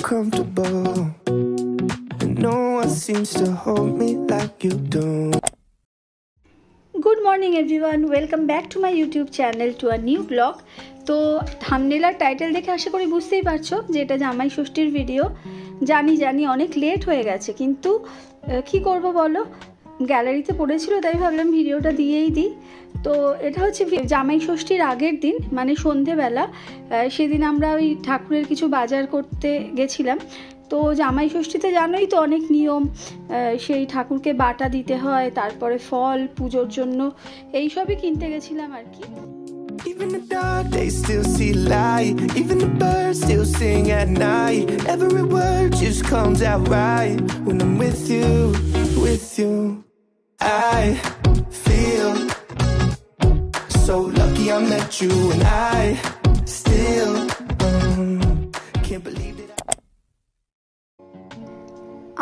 comfortable, and no one seems to hold me like you do. Good morning everyone, welcome back to my YouTube channel to a new vlog. তো thumbnail আর title দেখে আশা করি বুঝতেই পারছো যে এটা জামাই ষষ্ঠীর ভিডিও। জানি অনেক লেট হয়ে গেছে, কিন্তু কি করব বলো, গ্যালারিতে পড়েছিল তাই ভাবলাম ভিডিওটা দিয়েই দিই। তো এটা হচ্ছে জামাই ষষ্ঠীর আগের দিন, মানে সন্ধেবেলা। সেদিন আমরা ওই ঠাকুরের কিছু বাজার করতে গেছিলাম। তো জামাই ষষ্ঠীতে জানোই তো অনেক নিয়ম, সেই ঠাকুরকে বাটা দিতে হয়, তারপরে ফল পুজোর জন্য এইসবই কিনতে গেছিলাম আর কি। Even the dark days still see light, even the birds still sing at night. Every word just comes out right when I'm with you, with you. I feel so lucky I met you, and I still can't believe that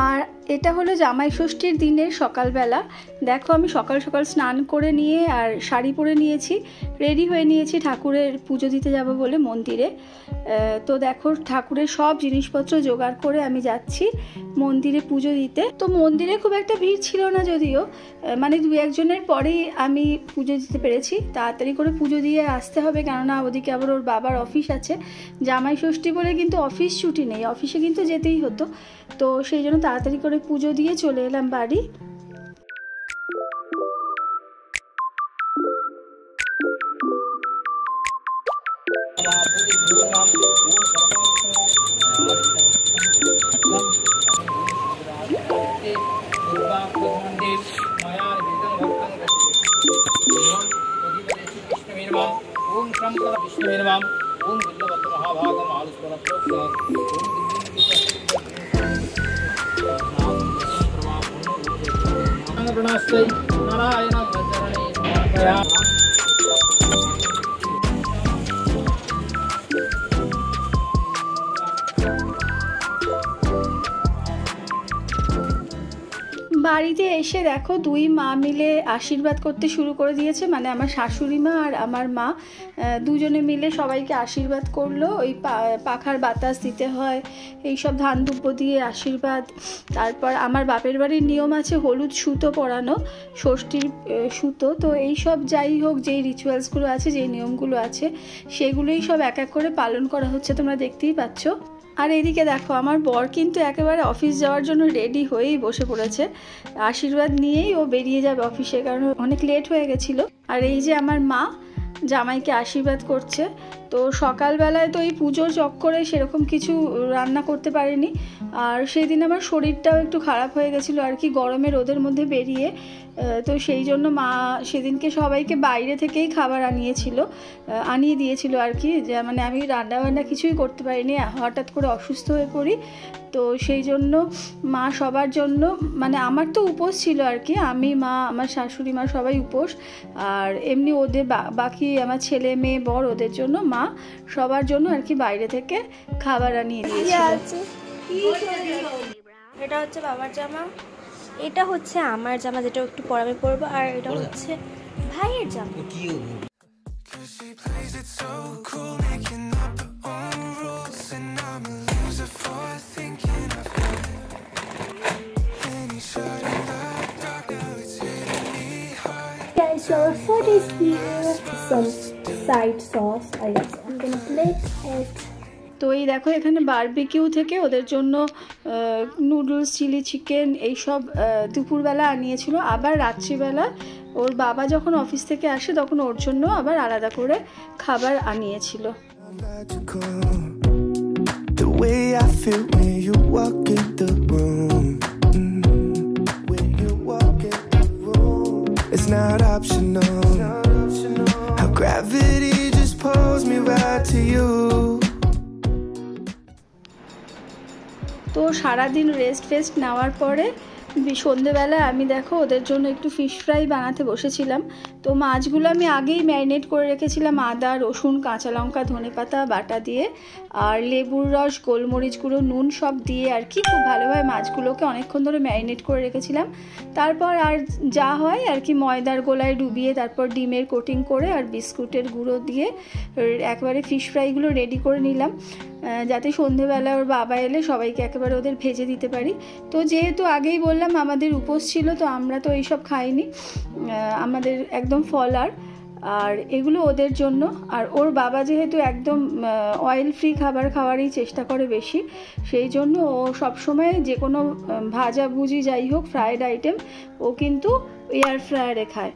আর এটা হলো জামাই ষষ্ঠীর দিনের সকালবেলা। দেখো আমি সকাল সকাল স্নান করে নিয়ে আর শাড়ি পরে নিয়েছি, রেডি হয়ে নিয়েছি ঠাকুরের পুজো দিতে যাব বলে মন্দিরে। তো দেখো ঠাকুরের সব জিনিসপত্র জোগাড় করে আমি যাচ্ছি মন্দিরে পুজো দিতে। তো মন্দিরে খুব একটা ভিড় ছিল না যদিও, মানে দু একজনের পরেই আমি পুজো দিতে পেরেছি। তাড়াতাড়ি করে পুজো দিয়ে আসতে হবে, কেননা ওদিকে আবার ওর বাবার অফিস আছে। জামাই ষষ্ঠী বলে কিন্তু অফিস ছুটি নেই, অফিসে কিন্তু যেতেই হতো। তো সেই জন্য তাড়াতাড়ি করে পুজো দিয়ে চলে এলাম বাড়ি। বাড়িতে এসে দেখো দুই মা মিলে আশীর্বাদ করতে শুরু করে দিয়েছে, মানে আমার শাশুড়ি মা আর আমার মা দুজনে মিলে সবাইকে আশীর্বাদ করলো। ওই পাখার বাতাস দিতে হয়, এইসব ধান দুব্য দিয়ে আশীর্বাদ। তারপর আমার বাপের বাড়ির নিয়ম আছে হলুদ সুতো পরানো, ষষ্ঠীর সুতো। তো এইসব যাই হোক, যেই রিচুয়ালসগুলো আছে, যেই নিয়মগুলো আছে, সেগুলোই সব এক এক করে পালন করা হচ্ছে, তোমরা দেখতেই পাচ্ছ। আর এদিকে দেখো আমার বর কিন্তু একেবারে অফিস যাওয়ার জন্য রেডি হয়েই বসে পড়েছে। আশীর্বাদ নিয়েই ও বেরিয়ে যাবে অফিসে, কারণ অনেক লেট হয়ে গেছিলো। আর এই যে আমার মা জামাইকে আশীর্বাদ করছে। তো সকালবেলায় তো এই পুজোর চক্করে সেরকম কিছু রান্না করতে পারিনি। আর সেদিন আমার শরীরটাও একটু খারাপ হয়ে গেছিলো আর কি, গরমে রোদের মধ্যে বেরিয়ে। তো সেই জন্য মা সেদিনকে সবাইকে বাইরে থেকেই খাবার আনিয়ে দিয়েছিল আর কি। যে মানে আমি রান্নাবান্না কিছুই করতে পারিনি, হঠাৎ করে অসুস্থ হয়ে পড়ি। তো সেই জন্য মা সবার জন্য, মানে আমার তো উপোস ছিল আর কি, আমি, মা, আমার শাশুড়ি মা সবাই উপোস। আর এমনি ওদের বাকি আমার ছেলে মেয়ে বর, ওদের জন্য মা সবার জন্য আর কি বাইরে থেকে খাবার আনিয়ে দিয়েছিল। এটা হচ্ছে বাবার জামা, এটা হচ্ছে আমার জামা যেটা একটু পরে আমি পরবো, আর এটা হচ্ছে ভাইয়ের জামা। So our food is here, some side sauce, I guess. I'm gonna plate it. তো এই দেখো এখানে বারবিকিউ থেকে ওদের জন্য নুডলস, চিলি চিকেন এইসব দুপুরবেলা আনিয়েছিল। আবার রাত্রিবেলা ওর বাবা যখন অফিস থেকে আসে তখন ওর জন্য আবার আলাদা করে খাবার আনিয়েছিল। the way I feel when you walk in the room, when you walk in the room, it's not optional, how gravity just pulls me right to you. তো সারাদিন রেস্ট নেওয়ার পরে সন্ধেবেলায় আমি দেখো ওদের জন্য একটু ফিশ ফ্রাই বানাতে বসেছিলাম। তো মাছগুলো আমি আগেই ম্যারিনেট করে রেখেছিলাম, আদা, রসুন, কাঁচা লঙ্কা, ধনেপাতা বাটা দিয়ে, আর লেবুর রস, গোলমরিচ গুঁড়ো, নুন সব দিয়ে আর কি খুব ভালোভাবে মাছগুলোকে অনেকক্ষণ ধরে ম্যারিনেট করে রেখেছিলাম। তারপর আর যা হয় আর কি ময়দার গোলায় ডুবিয়ে তারপর ডিমের কোটিং করে আর বিস্কুটের গুঁড়ো দিয়ে একবারে ফিশ ফ্রাইগুলো রেডি করে নিলাম। যাতে সন্ধেবেলা ওর বাবা এলে সবাইকে একেবারে ওদের ভেজে দিতে পারি। তো যেহেতু আগেই বললাম আমাদের উপোস ছিল, তো আমরা তো এইসব খাইনি, আমাদের একদম ফলার, আর এগুলো ওদের জন্য। আর ওর বাবা যেহেতু একদম অয়েল ফ্রি খাবার খাওয়ারই চেষ্টা করে বেশি, সেই জন্য ও সবসময় যে কোনো ভাজা ভুজি যাই হোক ফ্রায়েড আইটেম ও কিন্তু এয়ার ফ্রায়ারে খায়।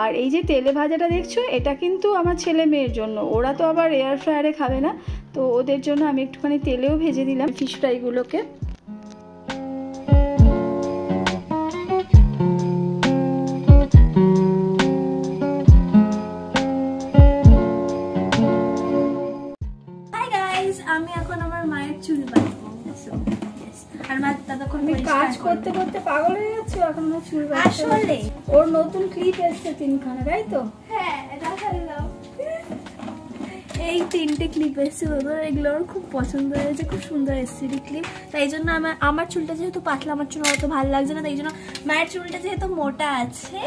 আর এই যে তেলে ভাজাটা দেখছো, এটা কিন্তু আমার ছেলে মেয়ের জন্য, ওরা তো আবার এয়ার ফ্রায়ারে খাবে না, তো ওদের জন্য আমি একটুখানি তেলেও ভেজে দিলাম ফিশ ফ্রাইগুলোকে। আমি এখন আমার মায়ের চুল বাঁধবো, আর মা ততক্ষণ কাজ করতে করতে পাগল হয়ে যাচ্ছে, এখন আমার চুল আসলে ওর নতুন ক্লিপ এসছে 3খানা, তাই তো? হ্যাঁ, এটা দেখালাম, এই 3টে ক্লিপ এসছে, এগুলো ওর খুব পছন্দ হয়েছে, খুব সুন্দর এসছে ক্লিপ। তাই জন্য আমার চুলটা যেহেতু পাতলা, আমার চুল অত ভালো লাগছে না, তাই জন্য মায়ের চুলটা যেহেতু মোটা আছে,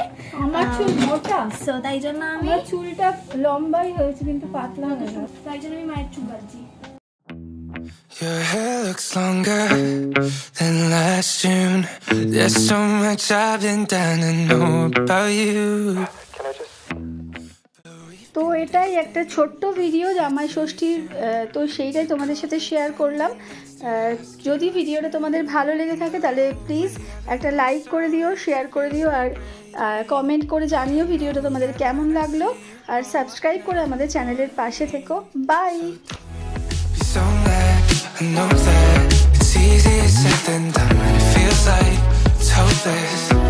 আমার চুল মোটা, সো তাই জন্য আমি চুলটা লম্বাই হয়েছে কিন্তু পাতলা হয়ে গেছে, তাই জন্য আমি মায়ের চুল বাঁধছি। Your hair looks longer than last June. There's so much I've been dying to know about you. তো এটাই একটা ছোট্ট ভিডিও জামাই ষষ্ঠীর, তো সেইটাই তোমাদের সাথে শেয়ার করলাম। যদি ভিডিওটা তোমাদের ভালো লেগে থাকে তাহলে প্লিজ একটা লাইক করে দিও, শেয়ার করে দিও, আর কমেন্ট করে জানিও ভিডিওটা তোমাদের কেমন লাগলো, আর সাবস্ক্রাইব করে আমাদের চ্যানেলের পাশে থেকো। By. I know that it's easier said than done, but it feels like it's hopeless.